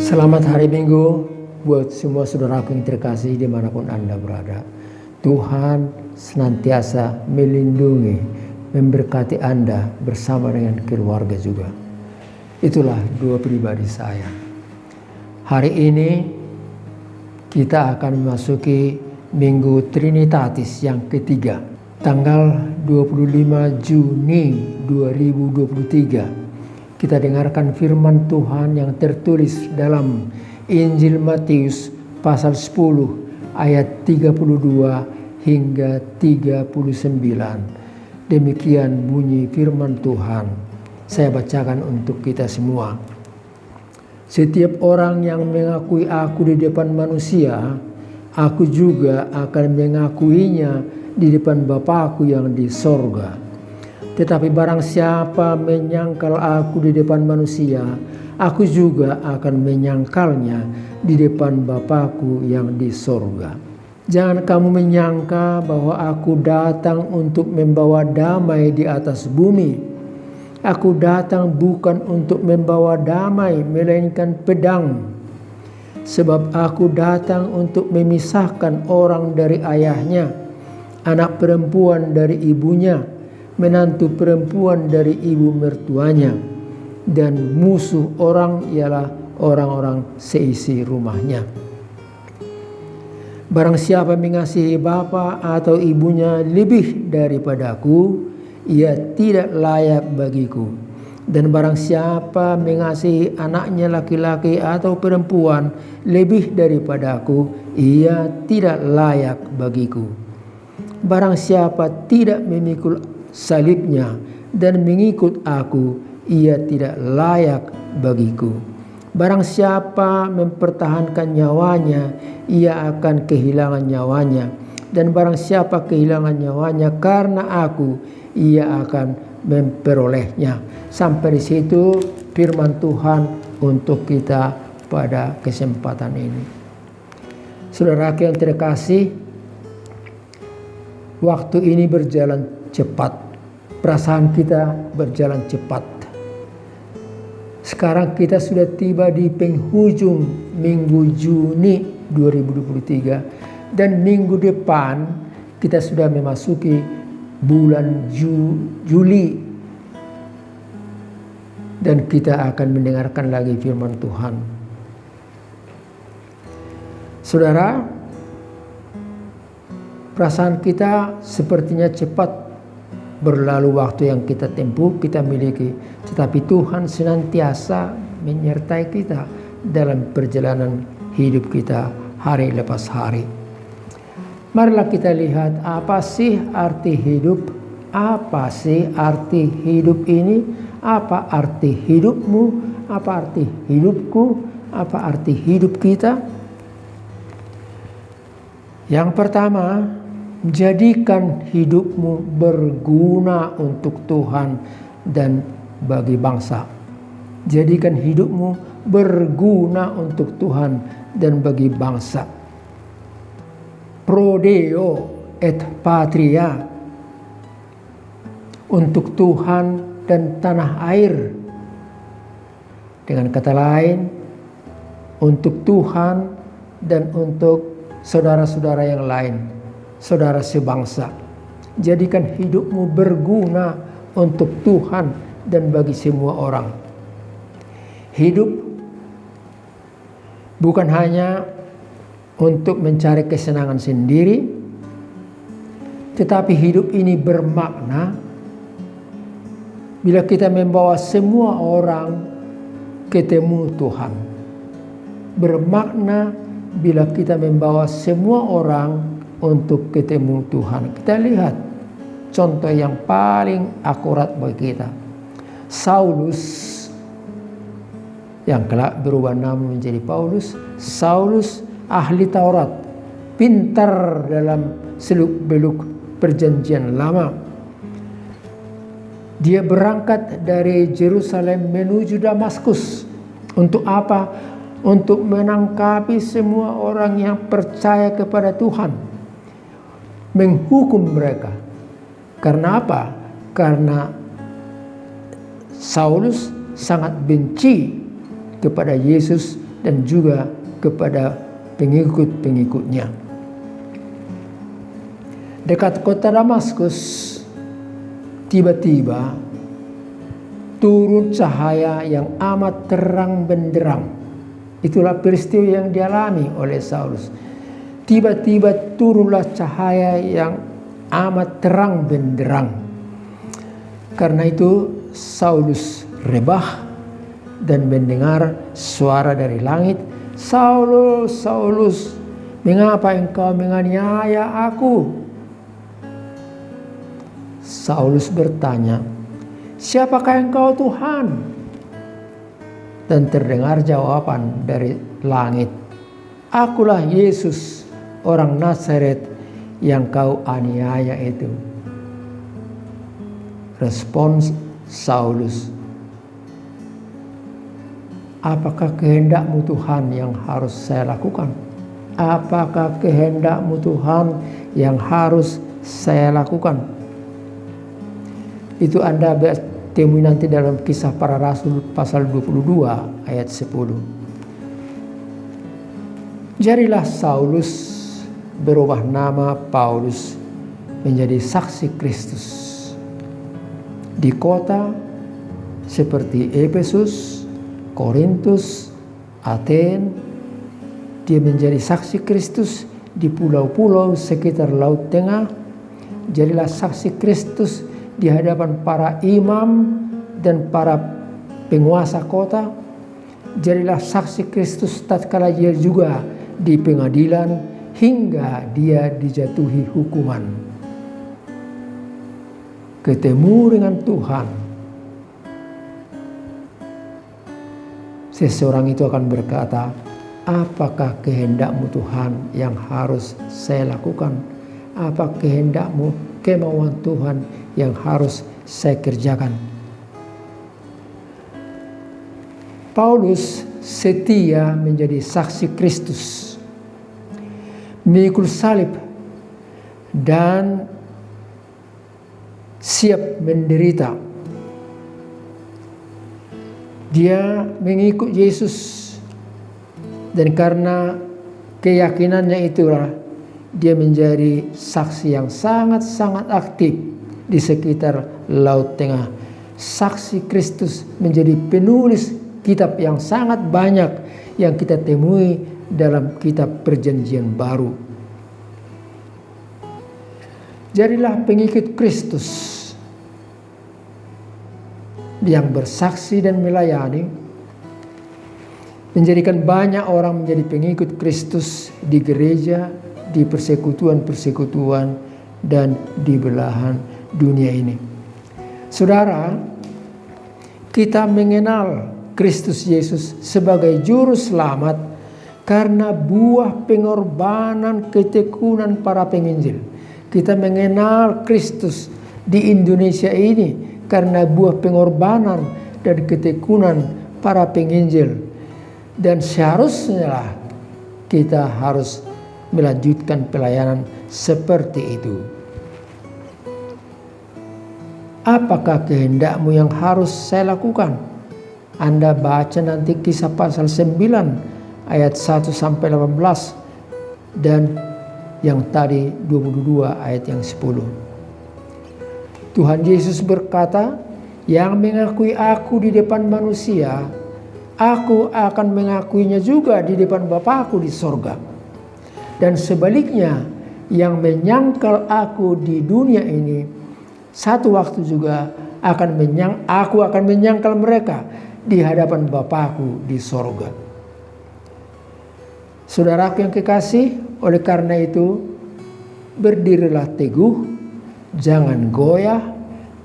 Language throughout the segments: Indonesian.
Selamat hari Minggu buat semua saudaraku yang terkasih dimanapun Anda berada. Tuhan senantiasa melindungi, memberkati Anda bersama dengan keluarga juga. Itulah dua pribadi saya. Hari ini kita akan memasuki Minggu Trinitatis yang ketiga, tanggal 25 Juni 2023. Kita dengarkan firman Tuhan yang tertulis dalam Injil Matius pasal 10 ayat 32 hingga 39. Demikian bunyi firman Tuhan. Saya bacakan untuk kita semua. Setiap orang yang mengakui aku di depan manusia, aku juga akan mengakuinya di depan Bapa-Ku yang di sorga. Tetapi barang siapa menyangkal aku di depan manusia, aku juga akan menyangkalnya di depan Bapa-Ku yang di sorga. Jangan kamu menyangka bahwa aku datang untuk membawa damai di atas bumi. Aku datang bukan untuk membawa damai, melainkan pedang. Sebab aku datang untuk memisahkan orang dari ayahnya, anak perempuan dari ibunya, menantu perempuan dari ibu mertuanya, dan musuh orang ialah orang-orang seisi rumahnya. Barang siapa mengasihi bapa atau ibunya lebih daripadaku, ia tidak layak bagiku. Dan barang siapa mengasihi anaknya laki-laki atau perempuan lebih daripadaku, ia tidak layak bagiku. Barang siapa tidak memikul salibnya dan mengikut aku, ia tidak layak bagiku. Barang siapa mempertahankan nyawanya, ia akan kehilangan nyawanya. Dan barang siapa kehilangan nyawanya karena aku, ia akan memperolehnya. Sampai di situ firman Tuhan untuk kita pada kesempatan ini. Saudara yang terkasih, waktu ini berjalan cepat. Perasaan kita berjalan cepat. Sekarang kita sudah tiba di penghujung minggu Juni 2023. Dan minggu depan kita sudah memasuki bulan Juli. Dan kita akan mendengarkan lagi firman Tuhan. Saudara, perasaan kita sepertinya cepat berlalu waktu yang kita tempuh, kita miliki. Tetapi Tuhan senantiasa menyertai kita dalam perjalanan hidup kita hari lepas hari. Marilah kita lihat apa sih arti hidup? Apa sih arti hidup ini? Apa arti hidupmu? Apa arti hidupku? Apa arti hidup kita? Yang pertama, jadikan hidupmu berguna untuk Tuhan dan bagi bangsa. Jadikan hidupmu berguna untuk Tuhan dan bagi bangsa. Pro Deo et Patria, untuk Tuhan dan tanah air. Dengan kata lain, untuk Tuhan dan untuk saudara-saudara yang lain, saudara sebangsa. Jadikan hidupmu berguna untuk Tuhan dan bagi semua orang. Hidup bukan hanya untuk mencari kesenangan sendiri, tetapi hidup ini bermakna bila kita membawa semua orang ketemu Tuhan. Bermakna bila kita membawa semua orang untuk ketemu Tuhan. Kita lihat contoh yang paling akurat bagi kita. Saulus yang kelak berubah nama menjadi Paulus. Saulus ahli Taurat, pintar dalam seluk-beluk perjanjian lama. Dia berangkat dari Yerusalem menuju Damaskus. Untuk apa? Untuk menangkapi semua orang yang percaya kepada Tuhan. Menghukum mereka. Karena apa? Karena Saulus sangat benci kepada Yesus dan juga kepada pengikut-pengikutnya. Dekat kota Damaskus, tiba-tiba turun cahaya yang amat terang benderang. Itulah peristiwa yang dialami oleh Saulus. Tiba-tiba turunlah cahaya yang amat terang benderang. Karena itu Saulus rebah dan mendengar suara dari langit, "Saulus, Saulus, mengapa engkau menganiaya aku?" Saulus bertanya, "Siapakah engkau, Tuhan?" Dan terdengar jawaban dari langit, "Akulah Yesus, orang Nazaret yang kau aniaya itu." Respons Saulus, "Apakah kehendak-Mu Tuhan yang harus saya lakukan? Apakah kehendak-Mu Tuhan yang harus saya lakukan?" Itu Anda temui nanti dalam Kisah Para Rasul pasal 22 ayat 10. Jadilah Saulus berubah nama Paulus menjadi saksi Kristus di kota seperti Efesus, Korintus, Aten. Dia menjadi saksi Kristus di pulau-pulau sekitar Laut Tengah. Jadilah saksi Kristus di hadapan para imam dan para penguasa kota. Jadilah saksi Kristus tatkala dia juga di pengadilan hingga dia dijatuhi hukuman. Ketemu dengan Tuhan, seseorang itu akan berkata, "Apakah kehendak-Mu Tuhan yang harus saya lakukan? Apa kehendak-Mu, kemauan Tuhan yang harus saya kerjakan?" Paulus setia menjadi saksi Kristus, memikul salib dan siap menderita. Dia mengikut Yesus, dan karena keyakinannya itulah dia menjadi saksi yang sangat-sangat aktif di sekitar Laut Tengah. Saksi Kristus menjadi penulis kitab yang sangat banyak yang kita temui dalam kitab Perjanjian Baru. Jadilah pengikut Kristus yang bersaksi dan melayani, menjadikan banyak orang menjadi pengikut Kristus di gereja, di persekutuan-persekutuan, dan di belahan dunia ini. Saudara, kita mengenal Kristus Yesus sebagai juru selamat karena buah pengorbanan ketekunan para penginjil. Kita mengenal Kristus di Indonesia ini karena buah pengorbanan dan ketekunan para penginjil. Dan seharusnya kita harus melanjutkan pelayanan seperti itu. Apakah kehendak-Mu yang harus saya lakukan? Anda baca nanti Kisah pasal 9 ayat 1 sampai 18 dan yang tadi 22 ayat yang 10. Tuhan Yesus berkata, "Yang mengakui aku di depan manusia, aku akan mengakuinya juga di depan Bapa-Ku di sorga. Dan sebaliknya, yang menyangkal aku di dunia ini, satu waktu juga aku akan menyangkal mereka di hadapan Bapa-Ku di sorga." Saudaraku yang kekasih, oleh karena itu, berdirilah teguh, jangan goyah,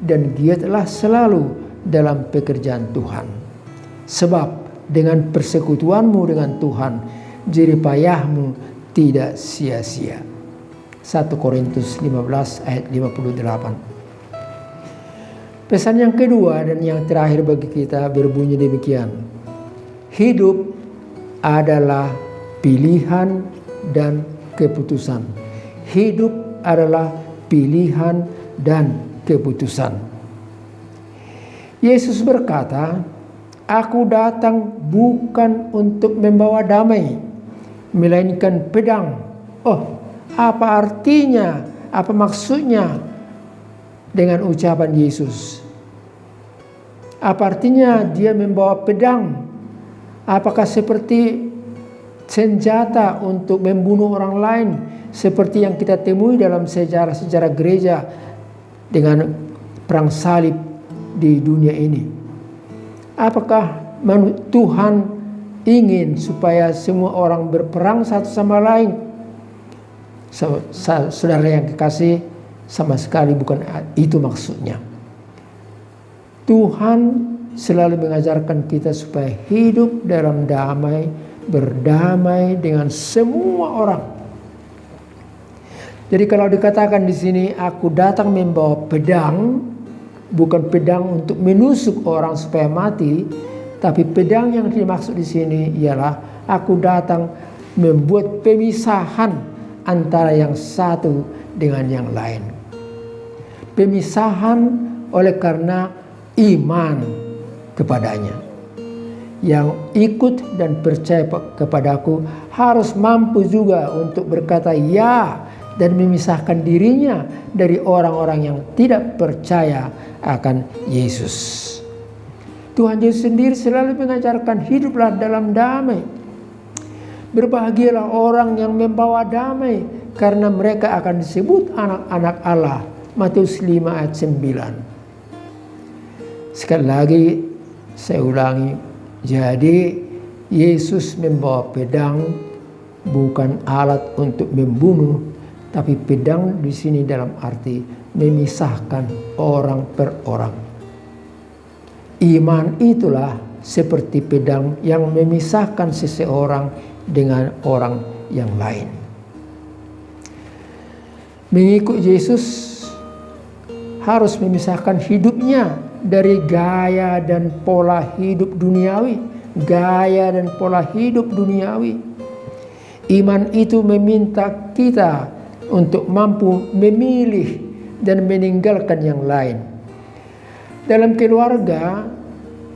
dan giatlah selalu dalam pekerjaan Tuhan. Sebab dengan persekutuanmu dengan Tuhan, jerih payahmu tidak sia-sia. 1 Korintus 15 ayat 58. Pesan yang kedua dan yang terakhir bagi kita berbunyi demikian. Hidup adalah pilihan dan keputusan. Hidup adalah pilihan dan keputusan. Yesus berkata, aku datang bukan untuk membawa damai, melainkan pedang. Oh, apa artinya? Apa maksudnya dengan ucapan Yesus? Apa artinya dia membawa pedang? Apakah seperti senjata untuk membunuh orang lain seperti yang kita temui dalam sejarah-sejarah gereja dengan perang salib di dunia ini? Apakah Tuhan ingin supaya semua orang berperang satu sama lain? Saudara yang kekasih, sama sekali bukan itu maksudnya. Tuhan selalu mengajarkan kita supaya hidup dalam damai, berdamai dengan semua orang. Jadi kalau dikatakan di sini, aku datang membawa pedang, bukan pedang untuk menusuk orang supaya mati, tapi pedang yang dimaksud di sini ialah aku datang membuat pemisahan antara yang satu dengan yang lain. Pemisahan oleh karena iman kepadanya. Yang ikut dan percaya kepadaku harus mampu juga untuk berkata ya dan memisahkan dirinya dari orang-orang yang tidak percaya akan Yesus. Tuhan Yesus sendiri selalu mengajarkan hiduplah dalam damai. Berbahagialah orang yang membawa damai karena mereka akan disebut anak-anak Allah. Matius 5 ayat 9. Sekali lagi saya ulangi, jadi Yesus membawa pedang bukan alat untuk membunuh, tapi pedang di sini dalam arti memisahkan orang per orang. Iman itulah seperti pedang yang memisahkan seseorang dengan orang yang lain. Mengikut Yesus harus memisahkan hidupnya dari gaya dan pola hidup duniawi. Gaya dan pola hidup duniawi. Iman itu meminta kita untuk mampu memilih dan meninggalkan yang lain. Dalam keluarga,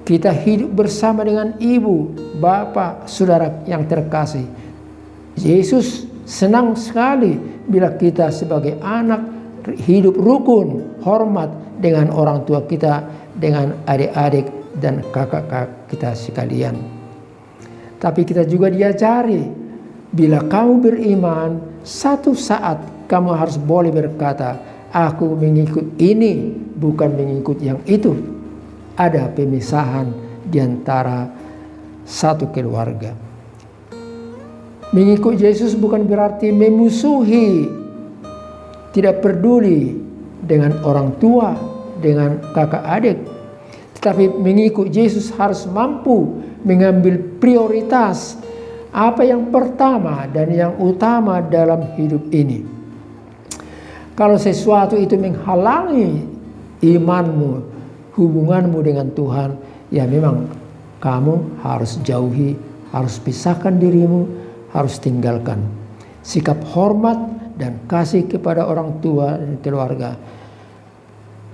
kita hidup bersama dengan ibu, bapak, saudara yang terkasih. Yesus senang sekali bila kita sebagai anak hidup rukun, hormat dengan orang tua kita, dengan adik-adik dan kakak-kakak kita sekalian. Tapi kita juga diajari, bila kamu beriman, satu saat kamu harus boleh berkata, aku mengikut ini, bukan mengikut yang itu. Ada pemisahan di antara satu keluarga. Mengikut Yesus bukan berarti memusuhi, tidak peduli dengan orang tua, dengan kakak adik. Tetapi mengikut Yesus harus mampu mengambil prioritas apa yang pertama dan yang utama dalam hidup ini. Kalau sesuatu itu menghalangi imanmu, hubunganmu dengan Tuhan, ya memang kamu harus jauhi, harus pisahkan dirimu, harus tinggalkan. Sikap hormat dan kasih kepada orang tua dan keluarga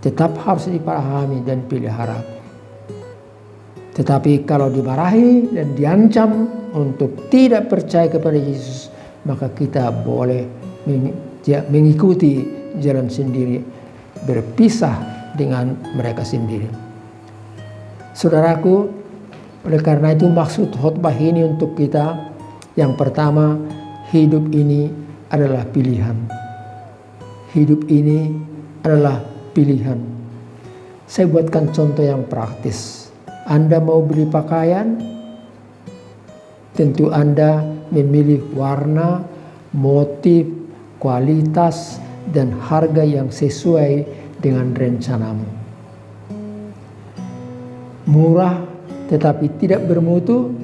tetap harus dipahami dan pelihara. Tetapi kalau dimarahi dan diancam untuk tidak percaya kepada Yesus, maka kita boleh mengikuti jalan sendiri, berpisah dengan mereka sendiri. Saudaraku, oleh karena itu maksud khotbah ini untuk kita, yang pertama, hidup ini adalah pilihan. Hidup ini adalah pilihan. Saya buatkan contoh yang praktis. Anda mau beli pakaian, tentu Anda memilih warna, motif, kualitas, dan harga yang sesuai dengan rencanamu. Murah tetapi tidak bermutu,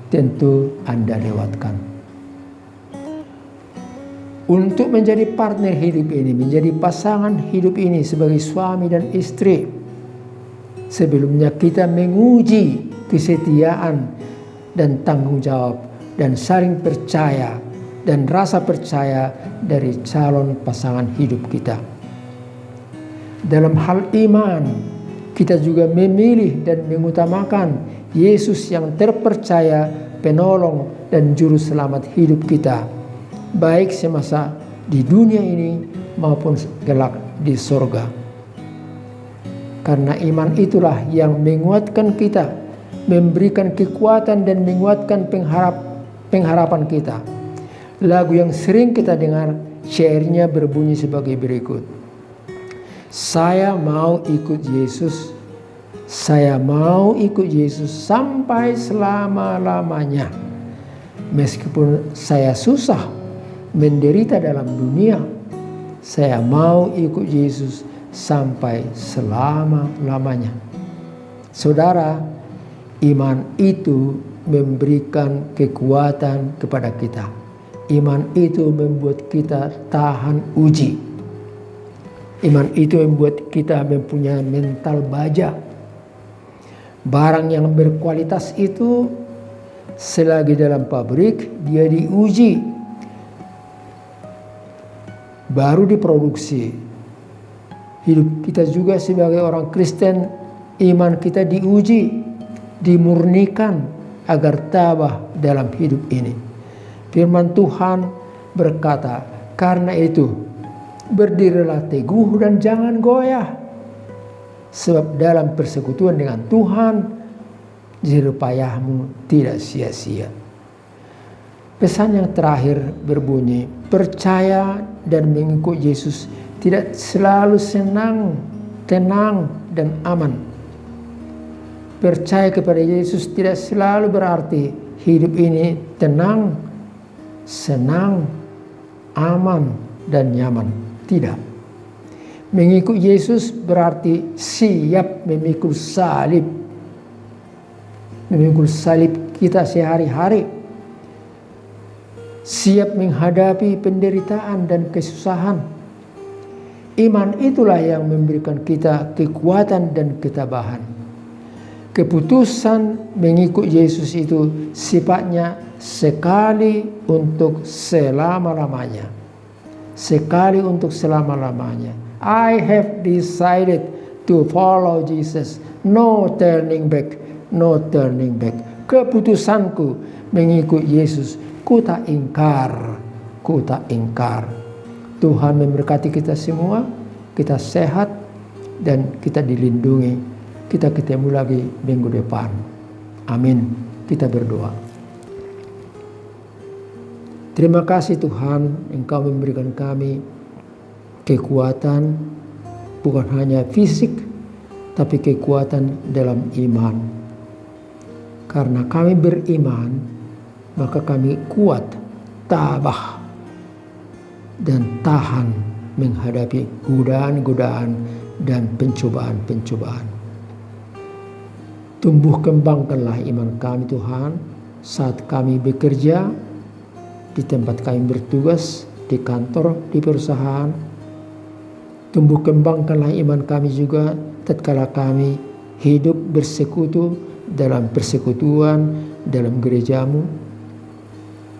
tentu Anda lewatkan. Untuk menjadi partner hidup ini, menjadi pasangan hidup ini sebagai suami dan istri, sebelumnya kita menguji kesetiaan dan tanggung jawab dan saling percaya dan rasa percaya dari calon pasangan hidup kita. Dalam hal iman, kita juga memilih dan mengutamakan Yesus yang terpercaya, penolong dan juru selamat hidup kita, baik semasa di dunia ini maupun kelak di sorga. Karena iman itulah yang menguatkan kita, memberikan kekuatan dan menguatkan pengharapan kita. Lagu yang sering kita dengar syairnya berbunyi sebagai berikut. Saya mau ikut Yesus, saya mau ikut Yesus sampai selama-lamanya. Meskipun saya susah, menderita dalam dunia, saya mau ikut Yesus sampai selama-lamanya. Saudara, iman itu memberikan kekuatan kepada kita. Iman itu membuat kita tahan uji. Iman itu membuat kita mempunyai mental baja. Barang yang berkualitas itu selagi dalam pabrik dia diuji, baru diproduksi. Hidup kita juga sebagai orang Kristen, iman kita diuji, dimurnikan agar tabah dalam hidup ini. Firman Tuhan berkata, karena itu berdirilah teguh dan jangan goyah, sebab dalam persekutuan dengan Tuhan jerih payahmu tidak sia-sia. Pesan yang terakhir berbunyi, percaya dan mengikut Yesus tidak selalu senang, tenang dan aman. Percaya kepada Yesus tidak selalu berarti hidup ini tenang, senang, aman dan nyaman. Tidak. Mengikut Yesus berarti siap memikul salib. Memikul salib kita sehari-hari. Siap menghadapi penderitaan dan kesusahan. Iman itulah yang memberikan kita kekuatan dan ketabahan. Keputusan mengikut Yesus itu sifatnya sekali untuk selama-lamanya. Sekali untuk selama-lamanya. I have decided to follow Jesus. No turning back. No turning back. Keputusanku mengikut Yesus. Ku tak ingkar. Ku tak ingkar. Tuhan memberkati kita semua. Kita sehat dan kita dilindungi. Kita ketemu lagi minggu depan. Amin. Kita berdoa. Terima kasih Tuhan, Engkau memberikan kami kekuatan bukan hanya fisik, tapi kekuatan dalam iman. Karena kami beriman, maka kami kuat, tabah, dan tahan menghadapi godaan-godaan dan pencobaan-pencobaan. Tumbuh kembangkanlah iman kami Tuhan saat kami bekerja, di tempat kami bertugas, di kantor, di perusahaan. Tumbuh kembangkanlah iman kami juga tatkala kami hidup bersekutu dalam persekutuan dalam gerejamu.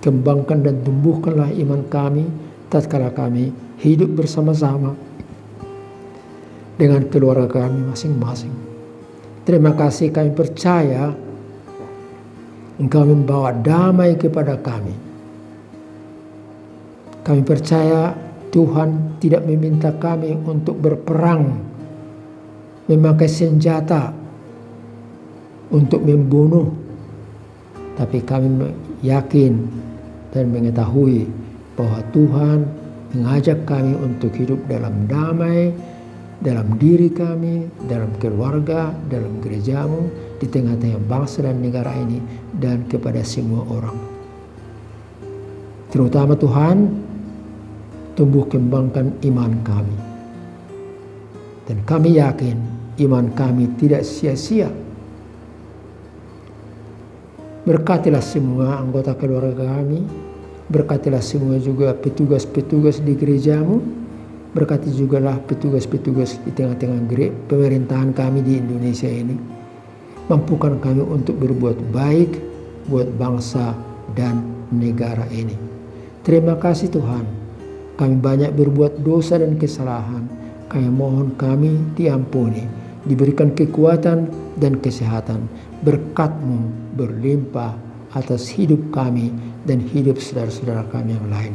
Kembangkan dan tumbuhkanlah iman kami tatkala kami hidup bersama-sama dengan keluarga kami masing-masing. Terima kasih, kami percaya Engkau membawa damai kepada kami. Kami percaya Tuhan tidak meminta kami untuk berperang, memakai senjata untuk membunuh. Tapi kami yakin dan mengetahui bahwa Tuhan mengajak kami untuk hidup dalam damai, dalam diri kami, dalam keluarga, dalam gerejamu, di tengah-tengah bangsa dan negara ini, dan kepada semua orang. Terutama Tuhan, tumbuh kembangkan iman kami. Dan kami yakin iman kami tidak sia-sia. Berkatilah semua anggota keluarga kami. Berkatilah semua juga petugas-petugas di gerejamu. Berkati jugalah petugas-petugas di tengah-tengah pemerintahan kami di Indonesia ini. Mampukan kami untuk berbuat baik buat bangsa dan negara ini. Terima kasih Tuhan. Kami banyak berbuat dosa dan kesalahan. Kami mohon kami diampuni. diberikan kekuatan dan kesehatan. Berkat-Mu berlimpah atas hidup kami dan hidup saudara-saudara kami yang lain.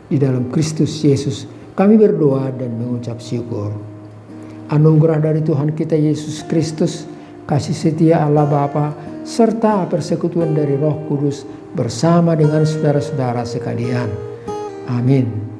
Di dalam Kristus Yesus kami berdoa dan mengucap syukur. Anugerah dari Tuhan kita Yesus Kristus, kasih setia Allah Bapa, serta persekutuan dari Roh Kudus bersama dengan saudara-saudara sekalian. Amin.